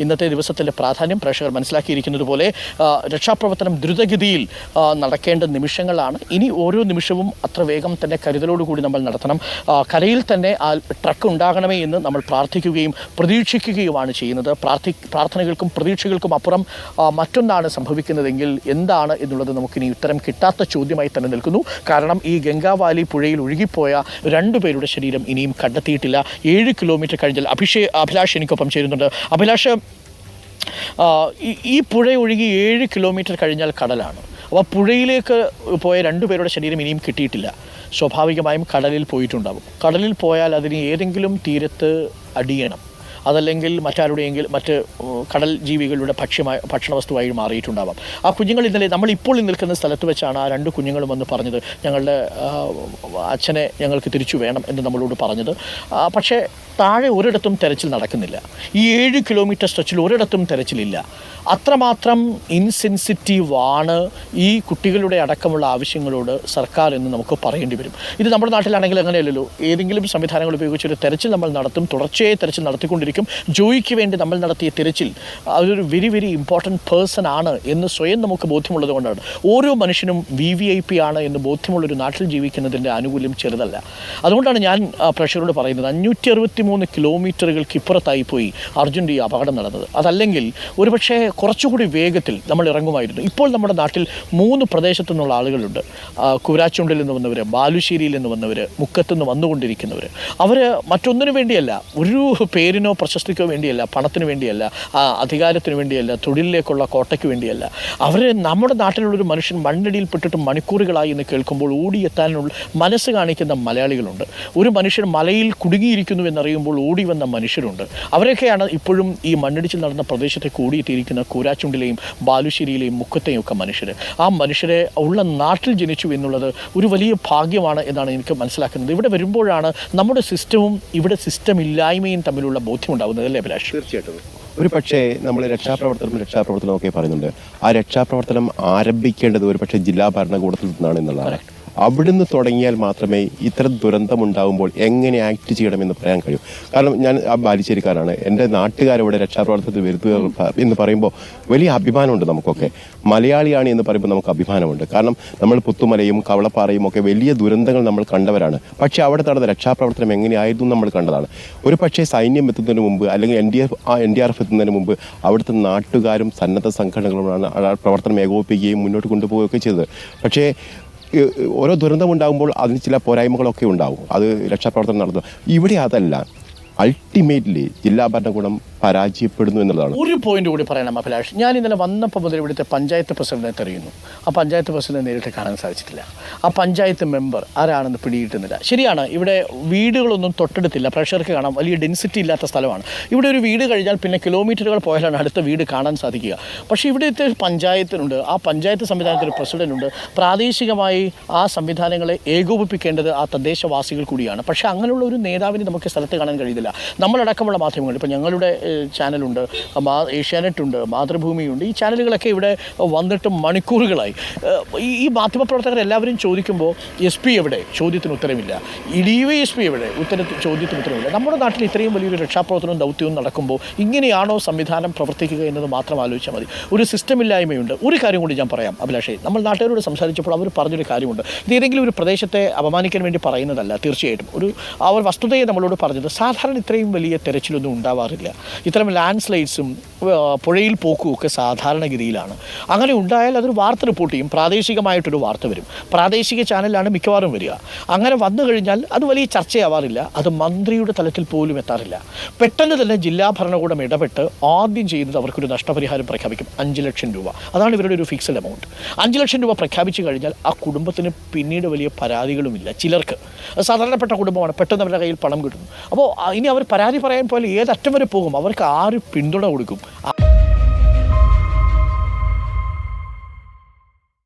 ഇന്നത്തെ ദിവസത്തിൻ്റെ പ്രാധാന്യം പ്രേക്ഷകർ മനസ്സിലാക്കിയിരിക്കുന്നത് പോലെ രക്ഷാപ്രവർത്തനം ദ്രുതഗതിയിൽ നടക്കേണ്ട നിമിഷങ്ങളാണ്. ഇനി ഓരോ നിമിഷവും അത്ര വേഗം തന്നെ കരുതലോടുകൂടി നമ്മൾ നടത്തണം. കരയിൽ തന്നെ ആ ട്രക്ക് ഉണ്ടാകണമേ എന്ന് നമ്മൾ പ്രാർത്ഥിക്കുകയും പ്രതീക്ഷിക്കുകയുമാണ് ചെയ്യുന്നത്. പ്രാർത്ഥനകൾക്കും പ്രതീക്ഷകൾക്കും അപ്പുറം മറ്റൊന്നാണ് സംഭവിക്കുന്നതെങ്കിൽ എന്താണ് എന്നുള്ളത് നമുക്കിനി ഉത്തരം കിട്ടാത്ത ചോദ്യമായി തന്നെ നിൽക്കുന്നു. കാരണം ഈ ഗംഗാവാലി പുഴയിൽ ഒഴുകിപ്പോയ 2 പേരുടെ ശരീരം ഇനിയും കണ്ടെത്തിയിട്ടില്ല. 7 കിലോമീറ്റർ കഴിഞ്ഞാൽ അഭിലാഷ് എനിക്കൊപ്പം ചേരുന്നുണ്ട്. അഭിലാഷ്, ഈ പുഴ ഒഴുകി 7 കിലോമീറ്റർ കഴിഞ്ഞാൽ കടലാണ്. അപ്പോൾ പുഴയിലേക്ക് പോയ 2 പേരുടെ ശരീരം ഇനിയും കിട്ടിയിട്ടില്ല. സ്വാഭാവികമായും കടലിൽ പോയിട്ടുണ്ടാകും. കടലിൽ പോയാൽ അതിന് ഏതെങ്കിലും തീരത്ത് അടിയണം, അതല്ലെങ്കിൽ മറ്റ് കടൽ ജീവികളുടെ ഭക്ഷണ വസ്തുവായി മാറിയിട്ടുണ്ടാവാം. ആ കുഞ്ഞുങ്ങൾ ഇന്നലെ നമ്മളിപ്പോൾ നിൽക്കുന്ന സ്ഥലത്ത് വെച്ചാണ് ആ 2 കുഞ്ഞുങ്ങളും വന്ന് പറഞ്ഞത്, ഞങ്ങളുടെ അച്ഛനെ ഞങ്ങൾക്ക് തിരിച്ചു വേണം എന്ന് നമ്മളോട് പറഞ്ഞത്. പക്ഷേ താഴെ ഒരിടത്തും തെരച്ചിൽ നടക്കുന്നില്ല. ഈ 7 കിലോമീറ്റർ സ്ട്രെച്ചിൽ ഒരിടത്തും തെരച്ചിലില്ല. അത്രമാത്രം ഇൻസെൻസിറ്റീവ് ആണ് ഈ കുട്ടികളുടെ അടക്കമുള്ള ആവശ്യങ്ങളോട് സർക്കാർ എന്ന് നമുക്ക് പറയേണ്ടി വരും. ഇത് നമ്മുടെ നാട്ടിലാണെങ്കിൽ അങ്ങനെയല്ലല്ലോ. ഏതെങ്കിലും സംവിധാനങ്ങൾ ഉപയോഗിച്ചൊരു തെരച്ചിൽ നമ്മൾ നടത്തും, തുടർച്ചയായി തെരച്ചിൽ നടത്തിക്കൊണ്ടിരിക്കും. ജോയിക്ക് വേണ്ടി നമ്മൾ നടത്തിയ തിരച്ചിൽ അതൊരു വെരി വെരി ഇമ്പോർട്ടൻറ്റ് പേഴ്സൺ ആണ് എന്ന് സ്വയം നമുക്ക് ബോധ്യമുള്ളത് കൊണ്ടാണ്. ഓരോ മനുഷ്യനും VVIP ആണ് എന്ന് ബോധ്യമുള്ളൊരു നാട്ടിൽ ജീവിക്കുന്നതിൻ്റെ ആനുകൂല്യം ചെറുതല്ല. അതുകൊണ്ടാണ് ഞാൻ പ്രേക്ഷകരോട് പറയുന്നത്, 563 കിലോമീറ്ററുകൾക്ക് ഇപ്പുറത്തായി പോയി അർജുൻ്റെ ഈ അപകടം നടന്നത്. അതല്ലെങ്കിൽ ഒരുപക്ഷെ കുറച്ചുകൂടി വേഗത്തിൽ നമ്മൾ ഇറങ്ങുമായിരുന്നു. ഇപ്പോൾ നമ്മുടെ നാട്ടിൽ 3 പ്രദേശത്തു നിന്നുള്ള ആളുകളുണ്ട്. കുരാച്ചുണ്ടിൽ നിന്ന് വന്നവർ, ബാലുശ്ശേരിയിൽ നിന്ന് വന്നവർ, മുക്കത്തു നിന്ന് വന്നുകൊണ്ടിരിക്കുന്നവർ. അവർ മറ്റൊന്നിനു വേണ്ടിയല്ല, ഒരു പേരിനോ പ്രശസ്തിക്കോ വേണ്ടിയല്ല, പണത്തിന് വേണ്ടിയല്ല, അധികാരത്തിന് വേണ്ടിയല്ല, തൊഴിലിലേക്കുള്ള കോട്ടയ്ക്ക് വേണ്ടിയല്ല. അവർ നമ്മുടെ നാട്ടിലുള്ളൊരു മനുഷ്യൻ മണ്ണിടിയിൽപ്പെട്ടിട്ട് മണിക്കൂറുകളായി എന്ന് കേൾക്കുമ്പോൾ ഓടിയെത്താനുള്ള മനസ്സ് കാണിക്കുന്ന മലയാളികളുണ്ട്. ഒരു മനുഷ്യൻ മലയിൽ കുടുങ്ങിയിരിക്കുന്നു എന്നറിയുമ്പോൾ ഓടി വന്ന മനുഷ്യരുണ്ട്. അവരൊക്കെയാണ് ഇപ്പോഴും ഈ മണ്ണിടിച്ചിൽ നടന്ന പ്രദേശത്തെ കൂടിയെത്തിയിരിക്കുന്ന കൂരാച്ചുണ്ടിലെയും ബാലുശ്ശേരിയിലെയും മുക്കത്തെയും ഒക്കെ മനുഷ്യർ. ആ മനുഷ്യരെ ഉള്ള നാട്ടിൽ ജനിച്ചു എന്നുള്ളത് ഒരു വലിയ ഭാഗ്യമാണ് എന്നാണ് എനിക്ക് മനസ്സിലാക്കുന്നത്. ഇവിടെ വരുമ്പോഴാണ് നമ്മുടെ സിസ്റ്റവും ഇവിടെ സിസ്റ്റം ഇല്ലായ്മയും തമ്മിലുള്ള ബോധ്യമുണ്ടാകുന്നത്. അല്ലേ അഭിലാഷ്? തീർച്ചയായിട്ടും. ഒരു പക്ഷേ നമ്മൾ രക്ഷാപ്രവർത്തനം ഒക്കെ പറയുന്നുണ്ട്. ആ രക്ഷാപ്രവർത്തനം ആരംഭിക്കേണ്ടത് ഒരു പക്ഷേ ജില്ലാ ഭരണകൂടത്തിൽ നിന്നാണ് എന്നുള്ളതാണ്. അവിടുന്ന് തുടങ്ങിയാൽ മാത്രമേ ഇത്തരം ദുരന്തമുണ്ടാകുമ്പോൾ എങ്ങനെ ആക്ട് ചെയ്യണമെന്ന് പറയാൻ കഴിയും. കാരണം ഞാൻ ആ ബാലുശ്ശേരിക്കാരാണ്. എൻ്റെ നാട്ടുകാരിവിടെ രക്ഷാപ്രവർത്തനത്തിൽ വരുത്തുക എന്ന് പറയുമ്പോൾ വലിയ അഭിമാനമുണ്ട് നമുക്കൊക്കെ. മലയാളിയാണ് എന്ന് പറയുമ്പോൾ നമുക്ക് അഭിമാനമുണ്ട്. കാരണം നമ്മൾ പുത്തുമലയും കവളപ്പാറയും ഒക്കെ വലിയ ദുരന്തങ്ങൾ നമ്മൾ കണ്ടവരാണ്. പക്ഷേ അവിടെ നടന്ന രക്ഷാപ്രവർത്തനം എങ്ങനെയായിരുന്നു നമ്മൾ കണ്ടതാണ്. ഒരു പക്ഷേ സൈന്യം എത്തുന്നതിന് മുമ്പ് അല്ലെങ്കിൽ NDRF എത്തുന്നതിന് മുമ്പ് അവിടുത്തെ നാട്ടുകാരും സന്നദ്ധ സംഘടനകളുമാണ് പ്രവർത്തനം ഏകോപിപ്പിക്കുകയും മുന്നോട്ട് കൊണ്ടുപോവുകയൊക്കെ ചെയ്തത്. പക്ഷേ ഓരോ ദുരന്തമുണ്ടാകുമ്പോൾ അതിന് ചില പോരായ്മകളൊക്കെ ഉണ്ടാവും. അത് രക്ഷാപ്രവർത്തനം നടത്തും. ഇവിടെ അതല്ല. അൾട്ടിമേറ്റ്ലി ജില്ലാ ഭരണകൂടം പരാജയപ്പെടുന്നു എന്നുള്ളതാണ്. ഒരു പോയിന്റ് കൂടി പറയണം അഭിലാഷ്. ഞാൻ ഇന്നലെ വന്നപ്പോൾ മുതൽ ഇവിടുത്തെ പഞ്ചായത്ത് പ്രസിഡന്റിനെ തെരയുന്നു. ആ പഞ്ചായത്ത് പ്രസിഡന്റ് നേരിട്ട് കാണാൻ സാധിച്ചിട്ടില്ല. ആ പഞ്ചായത്ത് മെമ്പർ ആരാണെന്ന് പിടികിട്ടുന്നില്ല. ശരിയാണ്, ഇവിടെ വീടുകളൊന്നും തൊട്ടടുത്തില്ല. പ്രേക്ഷകർക്ക് കാണാം, വലിയ ഡെൻസിറ്റി ഇല്ലാത്ത സ്ഥലമാണ്. ഇവിടെ ഒരു വീട് കഴിഞ്ഞാൽ പിന്നെ കിലോമീറ്ററുകൾ പോയാലാണ് അടുത്ത വീട് കാണാൻ സാധിക്കുക. പക്ഷേ ഇവിടുത്തെ പഞ്ചായത്തിനുണ്ട്, ആ പഞ്ചായത്ത് സംവിധാനത്തിന് പ്രസിഡന്റുണ്ട്. പ്രാദേശികമായി ആ സംവിധാനങ്ങളെ ഏകോപിപ്പിക്കേണ്ടത് ആ തദ്ദേശവാസികൾ കൂടിയാണ്. പക്ഷേ അങ്ങനെയുള്ള ഒരു നേതാവിനെ നമുക്ക് സ്ഥലത്ത് കാണാൻ കഴിയുന്നില്ല. നമ്മളടക്കമുള്ള മാധ്യമങ്ങൾ, ഇപ്പോൾ ഞങ്ങളുടെ ചാനലുണ്ട്, ഏഷ്യാനെറ്റ് ഉണ്ട്, മാതൃഭൂമിയുണ്ട്. ഈ ചാനലുകളൊക്കെ ഇവിടെ വന്നിട്ട് മണിക്കൂറുകളായി. ഈ മാധ്യമപ്രവർത്തകർ എല്ലാവരും ചോദിക്കുമ്പോൾ SP എവിടെ? ചോദ്യത്തിന് ഉത്തരമില്ല. DYSP എവിടെ? ചോദ്യത്തിന് ഉത്തരമില്ല. നമ്മുടെ നാട്ടിൽ ഇത്രയും വലിയൊരു രക്ഷാപ്രവർത്തനവും ദൗത്യവും നടക്കുമ്പോൾ ഇങ്ങനെയാണോ സംവിധാനം പ്രവർത്തിക്കുക എന്നത് മാത്രം ആലോചിച്ചാൽ മതി. ഒരു സിസ്റ്റമില്ലായ്മയുണ്ട്. ഒരു കാര്യം കൂടി ഞാൻ പറയാം അഭിലാഷേ. നമ്മൾ നാട്ടുകാരോട് സംസാരിച്ചപ്പോൾ അവർ പറഞ്ഞൊരു കാര്യമുണ്ട്. ഇത് ഏതെങ്കിലും ഒരു പ്രദേശത്തെ അപമാനിക്കാൻ വേണ്ടി പറയുന്നതല്ല. തീർച്ചയായിട്ടും അവർ വസ്തുതയെ നമ്മളോട് പറഞ്ഞത്, സാധാരണ ഇത്രയും വലിയ തെരച്ചിലൊന്നും ഉണ്ടാവാറില്ല. ഇത്തരം ലാൻഡ് സ്ലൈഡ്സും പുഴയിൽ പോക്കും ഒക്കെ സാധാരണഗതിയിലാണ്. അങ്ങനെ ഉണ്ടായാൽ അതൊരു വാർത്ത റിപ്പോർട്ട് ചെയ്യും. പ്രാദേശികമായിട്ടൊരു വാർത്ത വരും. പ്രാദേശിക ചാനലാണ് മിക്കവാറും വരിക. അങ്ങനെ വന്നു കഴിഞ്ഞാൽ അത് വലിയ ചർച്ചയാവാറില്ല. അത് മന്ത്രിയുടെ തലത്തിൽ പോലും എത്താറില്ല. പെട്ടെന്ന് തന്നെ ജില്ലാ ഭരണകൂടം ഇടപെട്ട് ആദ്യം ചെയ്യുന്നത് അവർക്കൊരു നഷ്ടപരിഹാരം പ്രഖ്യാപിക്കും. 5 ലക്ഷം രൂപ. അതാണ് ഇവരുടെ ഒരു ഫിക്സഡ് എമൗണ്ട്. 5 ലക്ഷം രൂപ പ്രഖ്യാപിച്ചു കഴിഞ്ഞാൽ ആ കുടുംബത്തിന് പിന്നീട് വലിയ പരാതികളുമില്ല. ചിലർക്ക് സാധാരണപ്പെട്ട കുടുംബമാണ്, പെട്ടെന്ന് അവരുടെ കയ്യിൽ പണം കിട്ടുന്നു. അപ്പോൾ ഇനി അവർ പരാതി പറയാൻ പോലെ ഏതറ്റം വരെ പോകും? അവർക്ക് ആര് പിന്തുണ കൊടുക്കും?